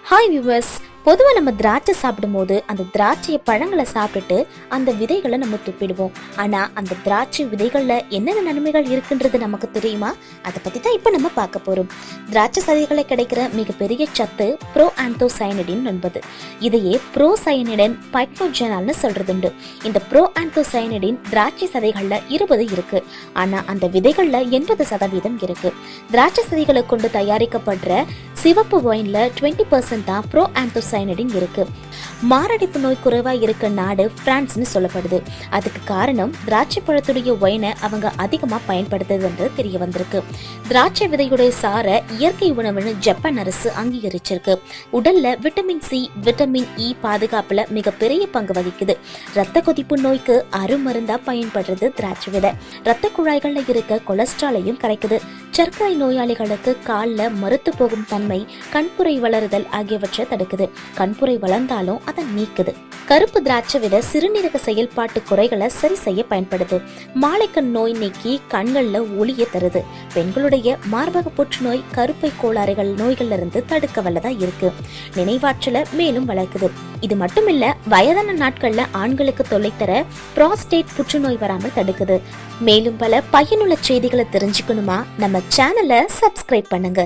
Hi viewers, பொதுவாக நம்ம திராட்சை சாப்பிடும்போது அந்த திராட்சையை பழங்களை சாப்பிட்டுட்டு அந்த விதைகளை நம்ம துப்பிடுவோம். ஆனால் அந்த திராட்சை விதைகளில் என்னென்ன நன்மைகள் இருக்குன்றது நமக்கு தெரியுமா? அதை பற்றி தான் இப்போ நம்ம பார்க்க போகிறோம். திராட்சை சதைகளை கிடைக்கிற மிகப்பெரிய சத்து ப்ரோஆந்தோசயனிடின் என்பது. இதையே ப்ரோசயனிடன் பைட்னோஜெனால்னு சொல்றதுண்டு. இந்த ப்ரோஆந்தோசயனிடின் திராட்சை சதைகளில் 20 இருக்கு. ஆனால் அந்த விதைகளில் 80% இருக்கு. திராட்சை சதைகளை கொண்டு தயாரிக்கப்படுற சிவப்பு ஒயின்ல 20% தான் ப்ரோஆந்தோசயனிடின் இருக்கு. மாரடைப்பு நோய் குறைவா இருக்க நாடு பிரான்ஸ்னு சொல்லப்படுது. அதுக்கு காரணம் திராட்சை பழத்துடைய ஒயினை அவங்க அதிகமா பயன்படுத்துறது தெரிய வந்திருக்கு. திராட்சை விதையுடைய சார இயற்கை உணவுன்னு ஜப்பான் அரசு அங்கீகரிச்சிருக்கு. உடல்ல விட்டமின் சி, விட்டமின் இ பாதுகாப்புல மிகப்பெரிய பங்கு வகிக்குது. ரத்த கொதிப்பு நோய்க்கு அருமருந்தா பயன்படுறது திராட்சை விதை. ரத்த குழாய்கள்ல இருக்க கொலஸ்ட்ராலையும் கரைக்குது. சர்க்கரை நோயாளிகளுக்கு கால்ல மறுத்து போகும் தன்மை, கண்புரை வளருதல் ஆகியவற்றை தடுக்குது. கண்புரை வளர்ந்தாலும் அதை நீக்குது. கருப்பு திராட்சை விதை சிறுநீரக செயல்பாட்டு குறைகளை சரி செய்ய பயன்படுது. மாலைக்கண் நோய் நீக்கி கண்கள்ல ஒளிய தருது. பெண்களுடைய மார்பக புற்றுநோய், கருப்பை கோளாறுகள் நோய்கள்ல இருந்து தடுக்க வல்லதா இருக்கு. நினைவாற்றலை மேலும் வளர்க்குது. இது மட்டும் இல்ல, வயதான நாட்கள்ல ஆண்களுக்கு தொல்லை தர புரோஸ்டேட் புற்றுநோய் வராமல் தடுக்குது. மேலும் பல பயனுள்ள செய்திகளை தெரிஞ்சுக்கணுமா? நம்ம சேனலை சப்ஸ்கிரைப் பண்ணுங்க.